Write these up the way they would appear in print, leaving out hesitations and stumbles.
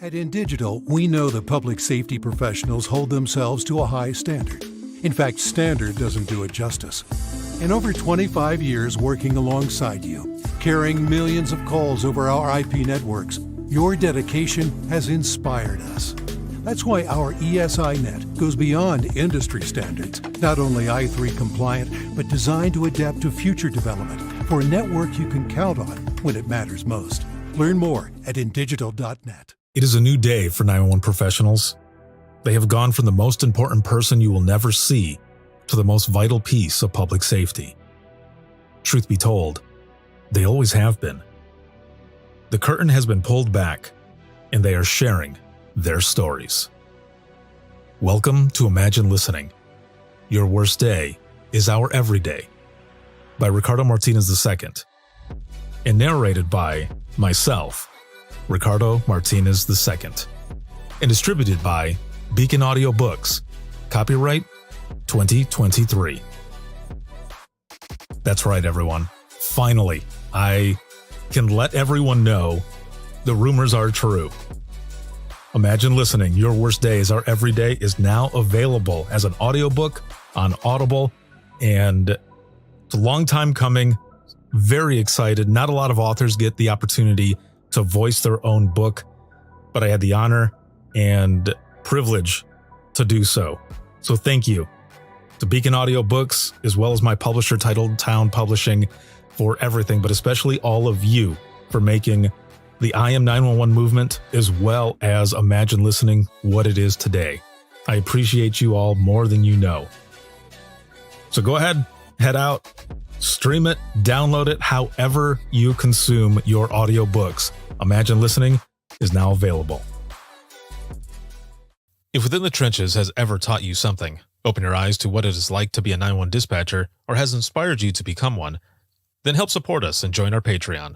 At InDigital, we know the public safety professionals hold themselves to a high standard. In fact, standard doesn't do it justice. In over 25 years working alongside you, carrying millions of calls over our IP networks, your dedication has inspired us. That's why our ESI Net goes beyond industry standards, not only I3 compliant, but designed to adapt to future development for a network you can count on when it matters most. Learn more at indigital.net. It is a new day for 911 professionals. They have gone from the most important person you will never see to the most vital piece of public safety. Truth be told, they always have been. The curtain has been pulled back, and they are sharing their stories. Welcome to Imagine Listening. Your Worst Day is Our Everyday by Ricardo Martinez II, and narrated by myself, Ricardo Martinez II, and distributed by Beacon Audio Books. Copyright 2023. That's right, everyone. Finally, I can let everyone know the rumors are true. Imagine Listening, Your Worst Day is Our Everyday is now available as an audiobook on Audible, and it's a long time coming. Very excited. Not a lot of authors get the opportunity to voice their own book, but I had the honor and privilege to do so. So thank you to Beacon Audio Books, as well as my publisher, Titled Town Publishing, for everything, but especially all of you for making the I Am 911 movement, as well as Imagine Listening, what it is today. I appreciate you all more than you know. So go ahead, head out, stream it, download it, however you consume your audiobooks. Imagine Listening is now available. If Within the Trenches has ever taught you something, open your eyes to what it is like to be a 911 dispatcher, or has inspired you to become one, then help support us and join our Patreon.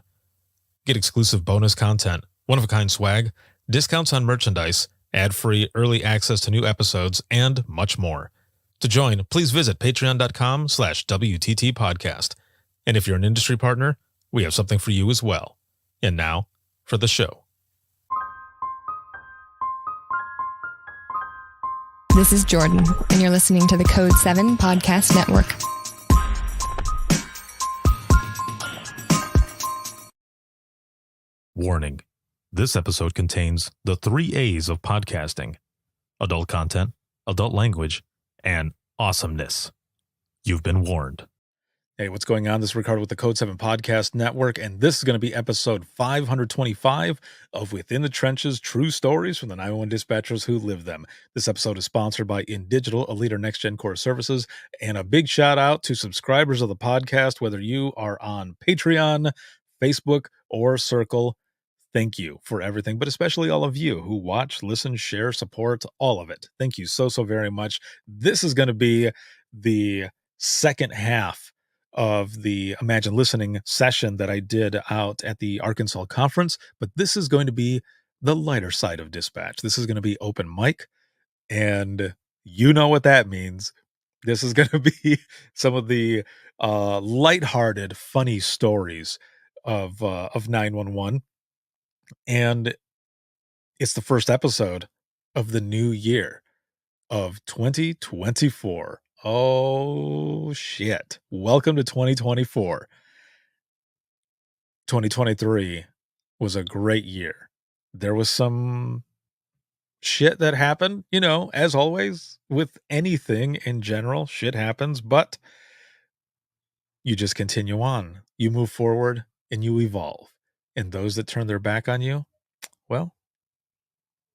Get exclusive bonus content, one-of-a-kind swag, discounts on merchandise, ad-free early access to new episodes, and much more. To join, please visit patreon.com/WTT podcast. And if you're an industry partner, we have something for you as well. And now, for the show. This is Jordan, and you're listening to the Code 7 Podcast Network. Warning. This episode contains the 3 A's of podcasting: adult content, adult language, and awesomeness. You've been warned. Hey, what's going on? This is Ricardo with the Code 7 Podcast Network, and this is going to be episode 525 of Within the Trenches, True Stories from the 911 Dispatchers Who Live Them. This episode is sponsored by InDigital, a leader next-gen core services, and a big shout-out to subscribers of the podcast, whether you are on Patreon, Facebook, or Circle. Thank you for everything, but especially all of you who watch, listen, share, support, all of it. Thank you so very much. This is going to be the second half of the Imagine Listening session that I did out at the Arkansas Conference, but this is going to be the lighter side of dispatch. This is going to be open mic, and you know what that means. This is going to be some of the lighthearted, funny stories of 911. And it's the first episode of the new year of 2024. Oh, shit. Welcome to 2024. 2023 was a great year. There was some shit that happened, you know, as always, with anything in general, shit happens, but you just continue on. You move forward and you evolve. And those that turn their back on you, well,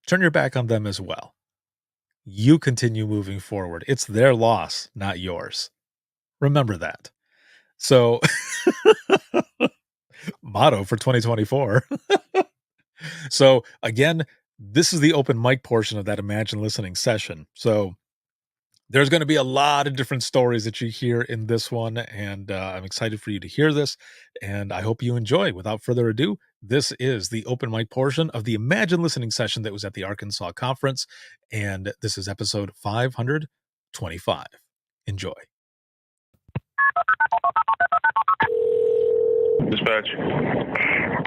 turn your back on them as well. You continue moving forward. It's their loss, not yours. Remember that. So, motto for 2024. So, again, this is the open mic portion of that Imagine Listening session. So, there's going to be a lot of different stories that you hear in this one, and I'm excited for you to hear this, and I hope you enjoy. Without further ado, this is the open mic portion of the Imagine Listening session that was at the Arkansas Conference, and this is episode 525. Enjoy. Dispatch.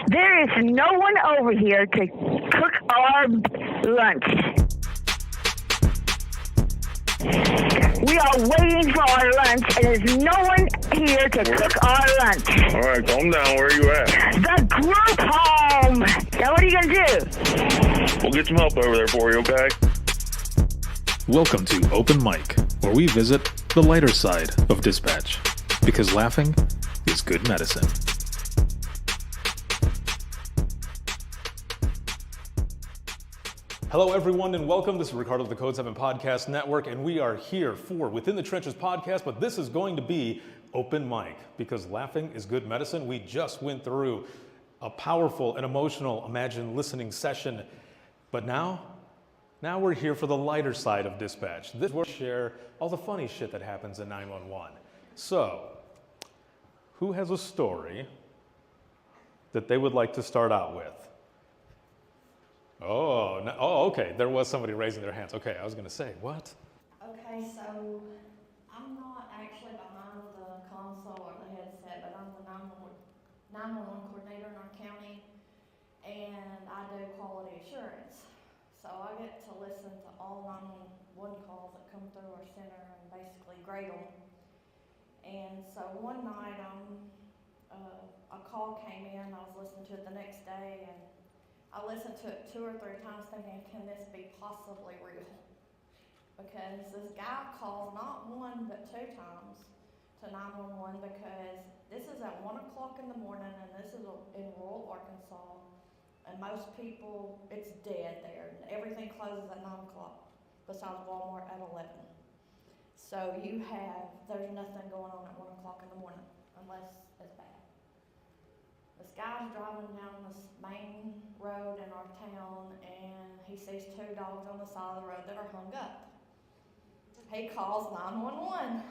There is no one over here to cook our lunch. We are waiting for our lunch, and there's no one here to cook our lunch. All right, calm down. Where are you at? The group home. Now, what are you going to do? We'll get some help over there for you, okay? Welcome to Open Mic, where we visit the lighter side of dispatch, because laughing is good medicine. Hello, everyone, and welcome. This is Ricardo of the Code 7 Podcast Network, and we are here for Within the Trenches podcast, but this is going to be Open Mic, because laughing is good medicine. We just went through a powerful and emotional Imagine Listening session, but now we're here for the lighter side of dispatch. This is where we share all the funny shit that happens in 911. So, who has a story that they would like to start out with? Okay. There was somebody raising their hands. Okay, I was going to say, what? Okay, so I'm not actually behind the console or the headset, but I'm the 911 coordinator in our county, and I do quality assurance. So I get to listen to all 911 calls that come through our center and basically grade them. And so one night, a call came in, I was listening to it the next day, and I listened to it 2 or 3 times thinking, can this be possibly real? Because this guy called not 1 but 2 times to 911 because this is at 1 o'clock in the morning and this is in rural Arkansas, and most people, it's dead there. Everything closes at 9 o'clock besides Walmart at 11. So there's nothing going on at 1 o'clock in the morning unless it's bad. This guy's driving down this main road in our town and he sees 2 dogs on the side of the road that are hung up. He calls 911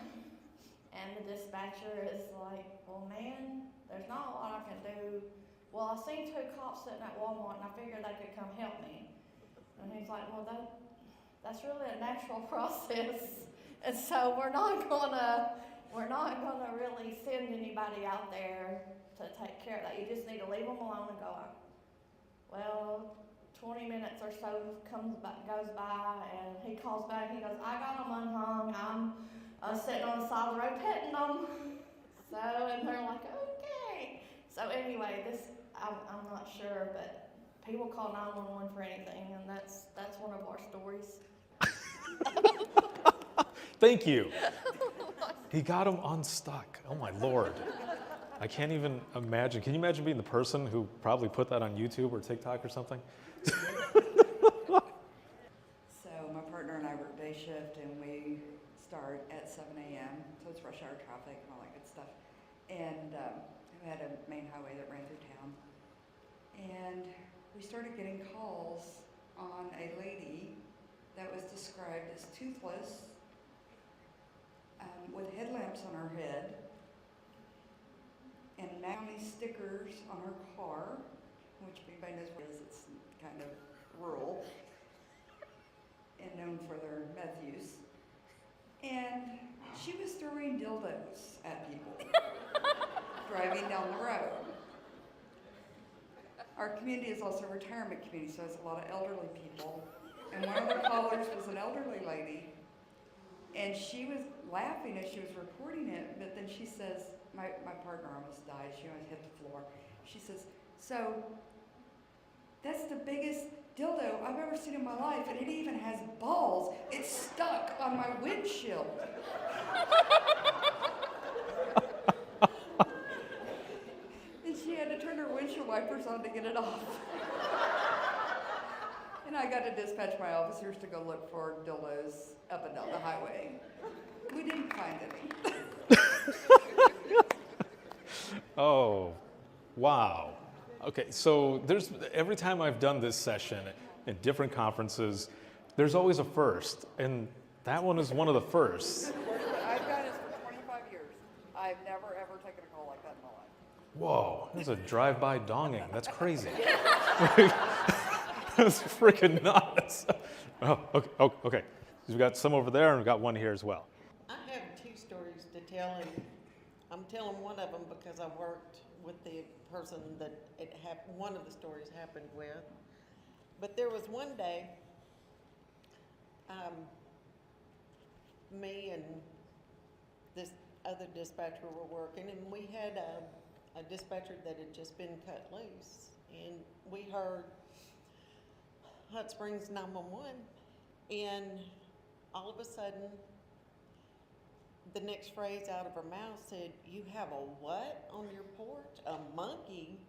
and the dispatcher is like, well, man, there's not a lot I can do. Well, I seen 2 cops sitting at Walmart and I figured they could come help me. And he's like, well, that's really a natural process. And so we're not gonna really send anybody out there to take care of that. You just need to leave them alone and go on. Well, 20 minutes or so goes by, and he calls back. He goes, I got them unhung. I'm sitting on the side of the road petting them. So, and they're like, okay. So anyway, I'm not sure, but people call 911 for anything, and that's one of our stories. Thank you. He got him unstuck. Oh my Lord. I can't even imagine. Can you imagine being the person who probably put that on YouTube or TikTok or something? So my partner and I work day shift and we start at 7 a.m. So it's rush hour traffic and all that good stuff. And we had a main highway that ran through town. And we started getting calls on a lady that was described as toothless, with headlamps on her head, and county stickers on her car, which everybody knows what it is. It's kind of rural and known for their meth use. And she was throwing dildos at people driving down the road. Our community is also a retirement community, so it's a lot of elderly people. And one of the callers was an elderly lady, and she was laughing as she was reporting it, but then she says, my partner almost died, she almost hit the floor. She says, so that's the biggest dildo I've ever seen in my life, and it even has balls. It's stuck on my windshield. And she had to turn her windshield wipers on to get it off. And I got to dispatch my officers to go look for dildos up and down the highway. We didn't find any. Oh, wow. Okay, so every time I've done this session in different conferences, there's always a first, and that one is one of the firsts. I've done this for 25 years. I've never, ever taken a call like that in my life. Whoa, that's a drive-by donging. That's crazy. That's freaking nuts. Oh, okay. So we've got some over there, and we've got one here as well. I have 2 stories to tell, and I'm telling one of them because I worked with the person that one of the stories happened with. But there was one day, me and this other dispatcher were working, and we had a dispatcher that had just been cut loose, and we heard Hot Springs 911, and all of a sudden, the next phrase out of her mouth said, "You have a what on your porch? A monkey?"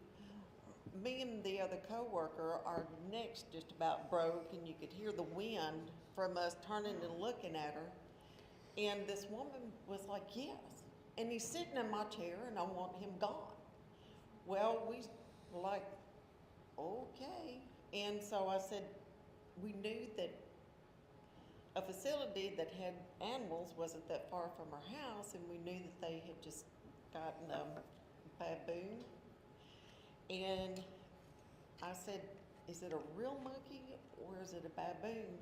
Me and the other coworker, our necks just about broke, and you could hear the wind from us turning and looking at her. And this woman was like, "Yes." And he's sitting in my chair, and I want him gone. Well, we were like, okay. And so I said, we knew that a facility that had animals wasn't that far from our house, and we knew that they had just gotten a baboon. And I said, "Is it a real monkey or is it a baboon?"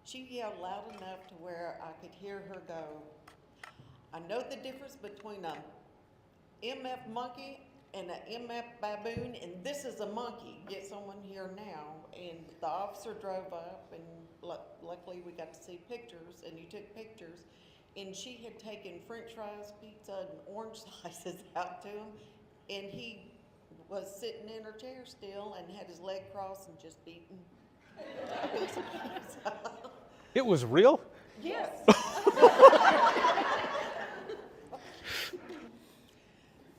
She yelled loud enough to where I could hear her go, "I know the difference between a MF monkey and an MF baboon, and this is a monkey. Get someone here now." And the officer drove up, and luckily we got to see pictures, and he took pictures. And she had taken French fries, pizza, and orange slices out to him, and he was sitting in her chair still and had his leg crossed and just eating a piece of pizza. It was real? Yes.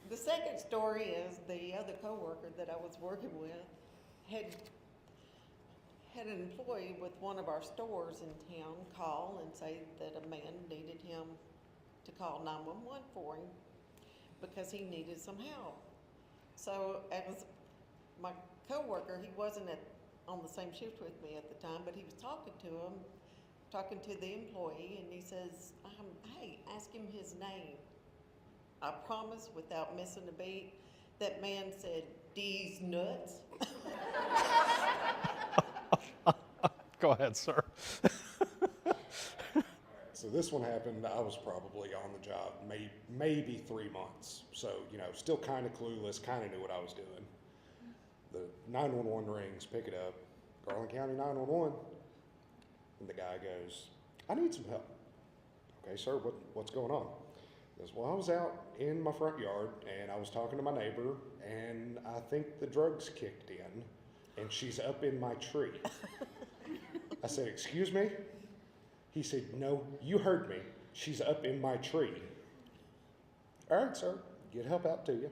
The second story is the other coworker that I was working with had an employee with one of our stores in town call and say that a man needed him to call 911 for him because he needed some help. So as my coworker, he wasn't on the same shift with me at the time, but he was talking to the employee, and he says, "Hey, ask him his name." I promise, without missing a beat, that man said, "D's nuts." Go ahead, sir. So this one happened, I was probably on the job maybe 3 months. So, still kind of clueless, kind of knew what I was doing. The 911 rings, pick it up, Garland County 911. And the guy goes, "I need some help." "Okay, sir, what's going on?" He goes, "Well, I was out in my front yard and I was talking to my neighbor, and I think the drugs kicked in and she's up in my tree." I said, "Excuse me?" He said, "No, you heard me. She's up in my tree." "All right, sir, get help out to you."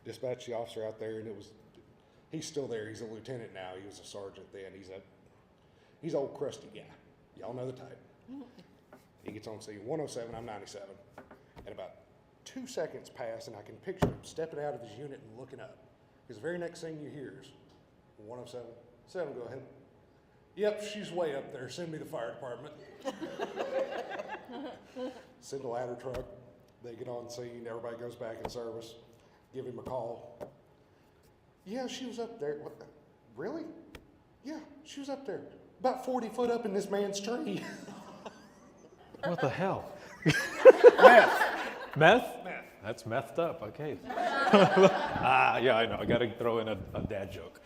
Dispatch the officer out there, and he's still there. He's a lieutenant now. He was a sergeant then. He's an old crusty guy. Y'all know the type. He gets on scene, 107, I'm 97. And about 2 seconds pass, and I can picture him stepping out of his unit and looking up. Because the very next thing you hear is 107, 7, go ahead. "Yep, she's way up there. Send me the fire department." Send a ladder truck. They get on scene. Everybody goes back in service. Give him a call. "Yeah, she was up there." "What? Really?" "Yeah, she was up there. About 40 foot up in this man's tree." What the hell? Meth. Meth? Meth. That's methed up, okay. Yeah, I know. I got to throw in a dad joke.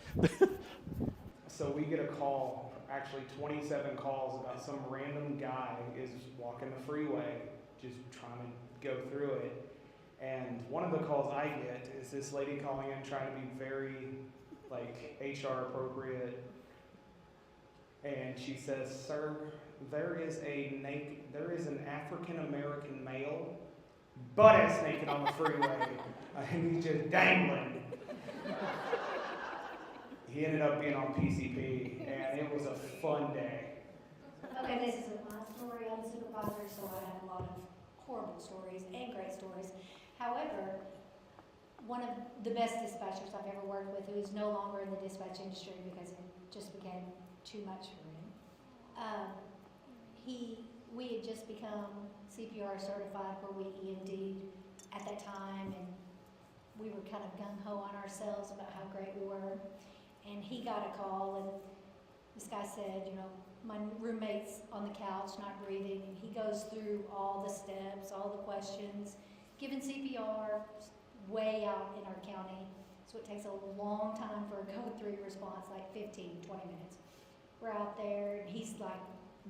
So we get a call, actually 27 calls about some random guy is walking the freeway, just trying to go through it. And one of the calls I get is this lady calling in trying to be very HR appropriate. And she says, "Sir, there is an African American male butt-ass naked on the freeway, and he's just dangling." He ended up being on PCP, and it was a fun day. Okay, this isn't my story. I'm a supervisor, so I have a lot of horrible stories and great stories. However, one of the best dispatchers I've ever worked with, who is no longer in the dispatch industry because it just became too much for him, we had just become CPR certified where we EMD'd at that time, and we were kind of gung-ho on ourselves about how great we were. And he got a call, and this guy said, "My roommate's on the couch, not breathing," and he goes through all the steps, all the questions, giving CPR, way out in our county, so it takes a long time for a code 3 response, like 15, 20 minutes. We're out there, and he's like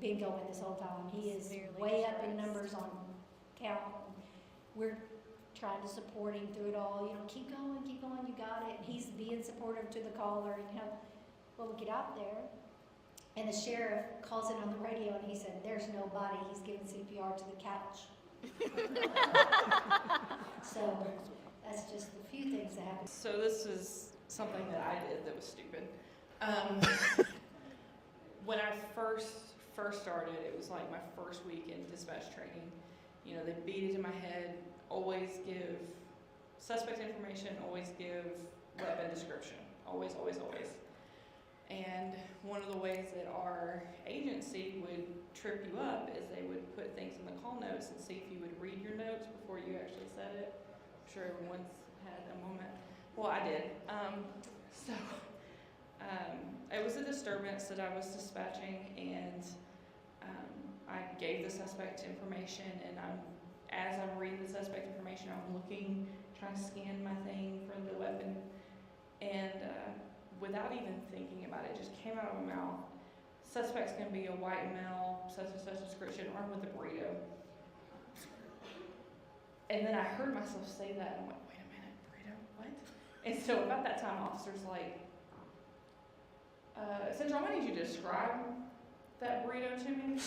been going this whole time. He is way up in numbers on count. We're trying to support him through it all. You know, keep going, you got it. And he's being supportive to the caller. You know, well, we get out there, and the sheriff calls in on the radio, and he said, "There's nobody." He's giving CPR to the couch. So that's just a few things that happened. So this is something that I did that was stupid. When I first started, it was like my first week in dispatch training. You know, they beat it in my head, always give suspect information, always give weapon description, always. And one of the ways that our agency would trip you up is they would put things in the call notes and see if you would read your notes before you actually said it. I'm sure everyone's had a moment. Well, I did. It was a disturbance that I was dispatching, and I gave the suspect information, and as I'm reading the suspect information, I'm looking, trying to scan my thing for the weapon, and without even thinking about it, just came out of my mouth. Suspect's gonna be a white male, such and such description, armed with a burrito. And then I heard myself say that, and I'm like, wait a minute, burrito, what? And so about that time, officer's like, Central, I need you to describe that burrito to me.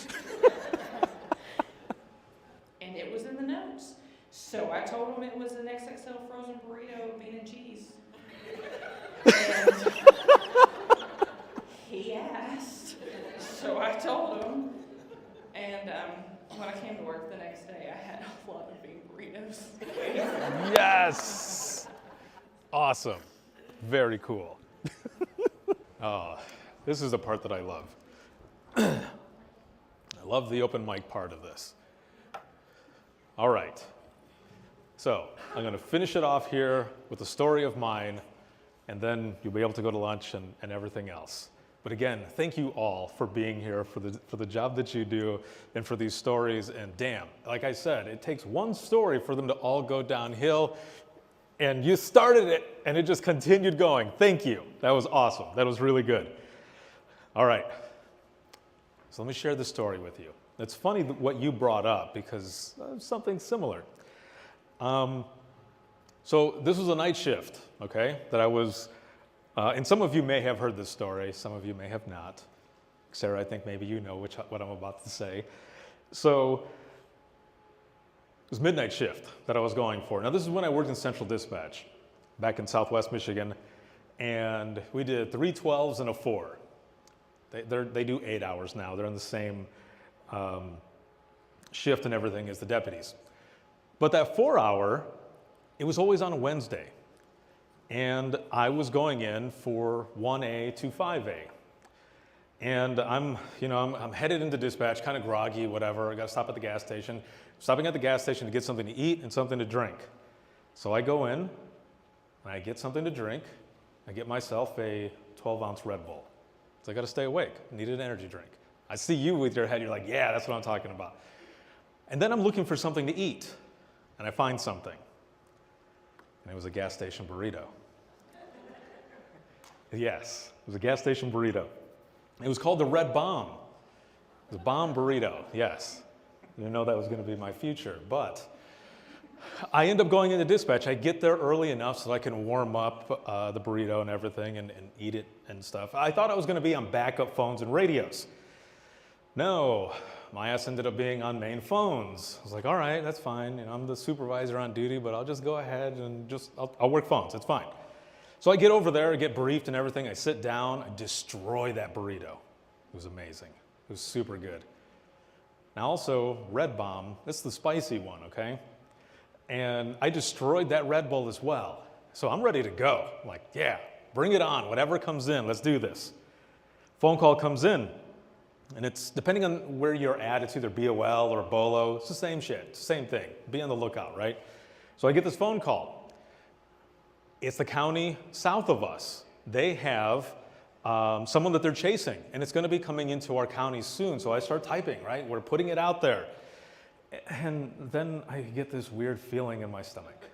And it was in the notes. So I told him it was an XXL frozen burrito of bean and cheese. And he asked, so I told him. And when I came to work the next day, I had a lot of bean burritos. Yes! Awesome. Very cool. Oh, this is the part that I love. I love the open mic part of this. All right. So I'm going to finish it off here with a story of mine, and then you'll be able to go to lunch and everything else. But again, thank you all for being here, for the job that you do, and for these stories. And damn, like I said, it takes one story for them to all go downhill. And you started it, and it just continued going. Thank you. That was awesome. That was really good. All right. So let me share the story with you. It's funny what you brought up, because something similar. So this was a night shift, okay, that I was, and some of you may have heard this story, some of you may have not. Sarah, I think maybe you know what I'm about to say. So it was midnight shift that I was going for. Now this is when I worked in Central Dispatch back in Southwest Michigan, and we did 3 12s and a 4. They do 8 hours now. They're in the same shift and everything as the deputies. But that 4 hour, it was always on a Wednesday. And I was going in for 1A to 5A. And I'm headed into dispatch, kind of groggy, whatever. I got to stop at the gas station. Stopping at the gas station to get something to eat and something to drink. So I go in, and I get something to drink. I get myself a 12-ounce Red Bull. So I got to stay awake. I needed an energy drink. I see you with your head. You're like, yeah, that's what I'm talking about. And then I'm looking for something to eat, and I find something. And it was a gas station burrito. Yes, it was a gas station burrito. It was called the Red Bomb. It was a bomb burrito, yes. I didn't know that was going to be my future, but I end up going into dispatch. I get there early enough so I can warm up the burrito and everything and eat it and stuff. I thought I was going to be on backup phones and radios. No, my ass ended up being on main phones. I was like, all right, that's fine. I'm the supervisor on duty, but I'll just go ahead and I'll work phones. It's fine. So I get over there, I get briefed and everything. I sit down, I destroy that burrito. It was amazing. It was super good. Now also, Red Bomb, that's the spicy one, okay? And I destroyed that Red Bull as well. So I'm ready to go. I'm like, yeah, bring it on. Whatever comes in, let's do this. Phone call comes in. And it's, depending on where you're at, it's either BOL or BOLO. It's the same shit, it's the same thing. Be on the lookout, right? So I get this phone call. It's the county south of us. They have someone that they're chasing, and it's gonna be coming into our county soon. So I start typing, right? We're putting it out there. And then I get this weird feeling in my stomach.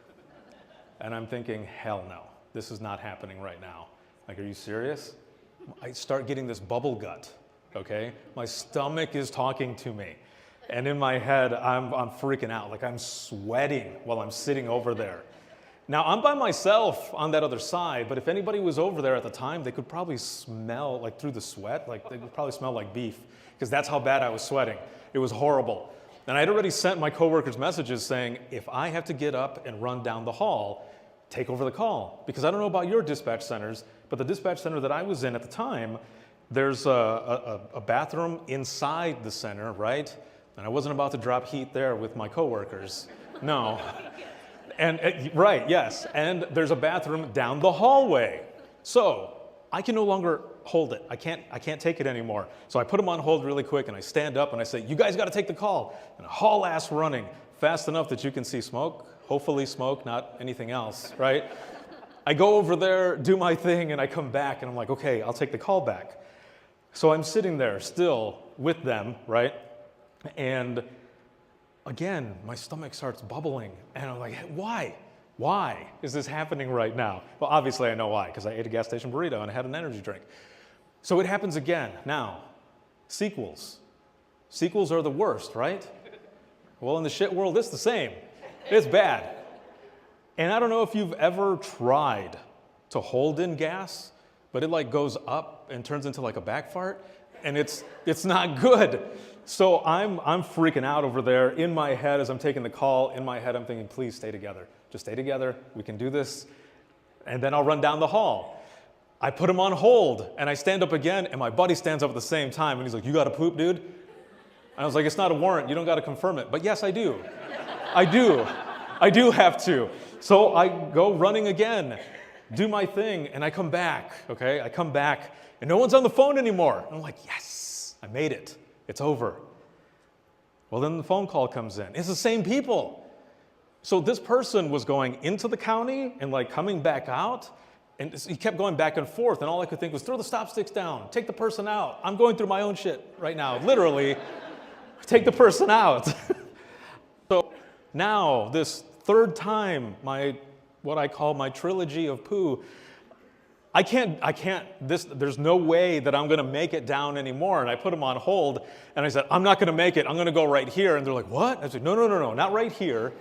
And I'm thinking, hell no, this is not happening right now. Like, are you serious? I start getting this bubble gut, okay? My stomach is talking to me. And in my head, I'm freaking out. Like, I'm sweating while I'm sitting over there. Now, I'm by myself on that other side, but if anybody was over there at the time, they could probably smell, like through the sweat, like they could probably smell like beef, because that's how bad I was sweating. It was horrible. And I'd already sent my coworkers messages saying, if I have to get up and run down the hall, take over the call. Because I don't know about your dispatch centers, but the dispatch center that I was in at the time, there's a bathroom inside the center, right? And I wasn't about to drop heat there with my coworkers. No. And right, yes. And there's a bathroom down the hallway. So I can no longer hold it. I can't take it anymore. So I put them on hold really quick, and I stand up and I say, you guys got to take the call. And I haul ass running fast enough that you can see smoke. Hopefully smoke, not anything else, right? I go over there, do my thing, and I come back and I'm like, okay, I'll take the call back. So I'm sitting there still with them, right? And again, my stomach starts bubbling, and I'm like, why? Why is this happening right now? Well, obviously I know why, because I ate a gas station burrito and I had an energy drink. So it happens again. Now, sequels. Sequels are the worst, right? Well, in the shit world, it's the same. It's bad. And I don't know if you've ever tried to hold in gas, but it like goes up and turns into like a back fart, and it's not good. So I'm freaking out over there. In my head, as I'm taking the call, in my head, I'm thinking, please stay together. Just stay together. We can do this. And then I'll run down the hall. I put him on hold, and I stand up again, and my buddy stands up at the same time, and he's like, you got to poop, dude? And I was like, it's not a warrant. You don't got to confirm it. But yes, I do. I do. I do have to. So I go running again, do my thing, and I come back, okay? I come back, and no one's on the phone anymore. And I'm like, yes, I made it. It's over. Well, then the phone call comes in. It's the same people. So this person was going into the county and like coming back out, and he kept going back and forth, and all I could think was throw the stop sticks down, take the person out. I'm going through my own shit right now, literally. Take the person out. So now this third time, what I call my trilogy of poo, there's no way that I'm gonna make it down anymore. And I put them on hold, and I said, I'm not gonna make it, I'm gonna go right here. And they're like, what? I said, no, not right here.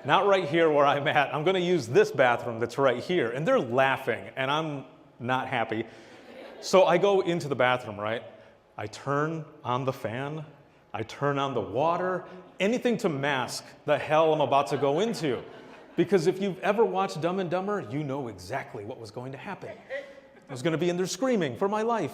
Not right here where I'm at. I'm gonna use this bathroom that's right here. And they're laughing, and I'm not happy. So I go into the bathroom, right? I turn on the fan, I turn on the water, anything to mask the hell I'm about to go into. Because if you've ever watched Dumb and Dumber, you know exactly what was going to happen. I was going to be in there screaming for my life.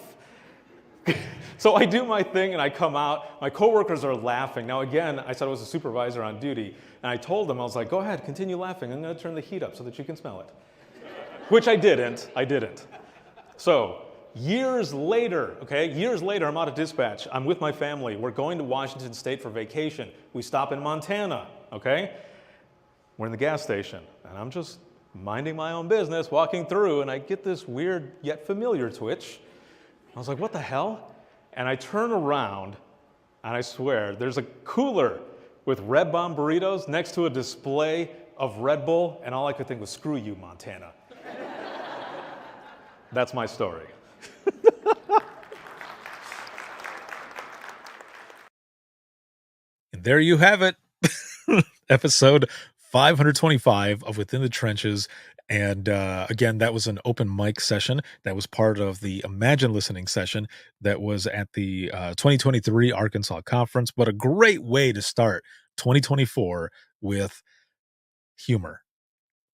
So I do my thing and I come out. My coworkers are laughing. Now again, I said I was a supervisor on duty, and I told them, I was like, go ahead, continue laughing. I'm going to turn the heat up so that you can smell it. Which I didn't. So years later, I'm out of dispatch. I'm with my family. We're going to Washington State for vacation. We stop in Montana, okay? We're in the gas station, and I'm just minding my own business, walking through, and I get this weird yet familiar twitch. I was like, what the hell? And I turn around, and I swear, there's a cooler with Red Bomb burritos next to a display of Red Bull, and all I could think was, screw you, Montana. That's my story. And there you have it. Episode 525 of Within the Trenches. And again, that was an open mic session. That was part of the Imagine Listening session that was at the 2023 Arkansas Conference. But a great way to start 2024 with humor.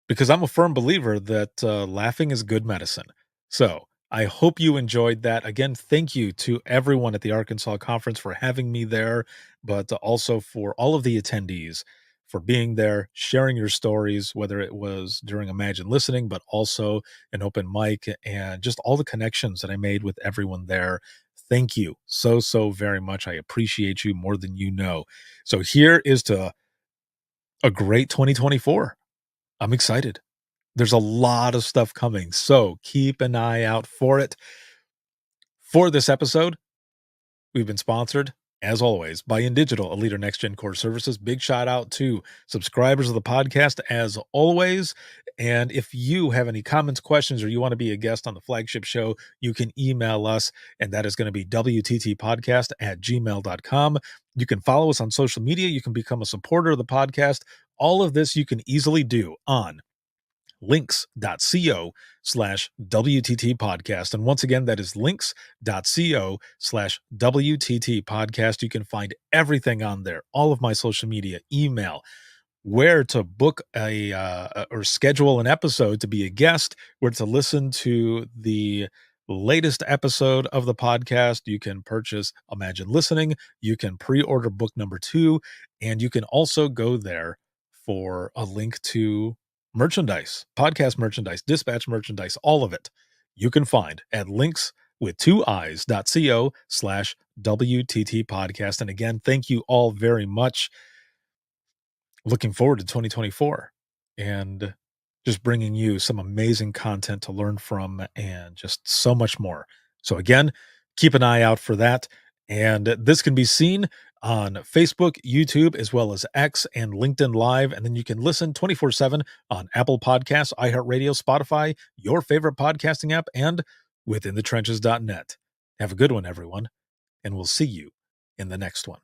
Because I'm a firm believer that laughing is good medicine. So I hope you enjoyed that. Again, thank you to everyone at the Arkansas Conference for having me there, but also for all of the attendees for being there, sharing your stories, whether it was during Imagine Listening, but also an open mic, and just all the connections that I made with everyone there. Thank you so very much. I appreciate you more than you know. So here is to a great 2024. I'm excited. There's a lot of stuff coming, so keep an eye out for it. For this episode, we've been sponsored as always, by InDigital, a leader next gen core services. Big shout out to subscribers of the podcast, as always. And if you have any comments, questions, or you want to be a guest on the flagship show, you can email us, and that is going to be wttpodcast@gmail.com. You can follow us on social media. You can become a supporter of the podcast. All of this you can easily do on links.co/WTT podcast. And once again, that is links.co/WTT podcast. You can find everything on there, all of my social media, email, where to book or schedule an episode to be a guest, where to listen to the latest episode of the podcast. You can purchase Imagine Listening. You can pre-order book number 2, and you can also go there for a link to merchandise, podcast merchandise, dispatch merchandise, all of it you can find at links.co/WTT podcast. And again, thank you all very much. Looking forward to 2024 and just bringing you some amazing content to learn from and just so much more. So again, keep an eye out for that. And this can be seen on Facebook, YouTube, as well as X and LinkedIn Live. And then you can listen 24/7 on Apple Podcasts, iHeartRadio, Spotify, your favorite podcasting app, and withinthetrenches.net. Have a good one, everyone. And we'll see you in the next one.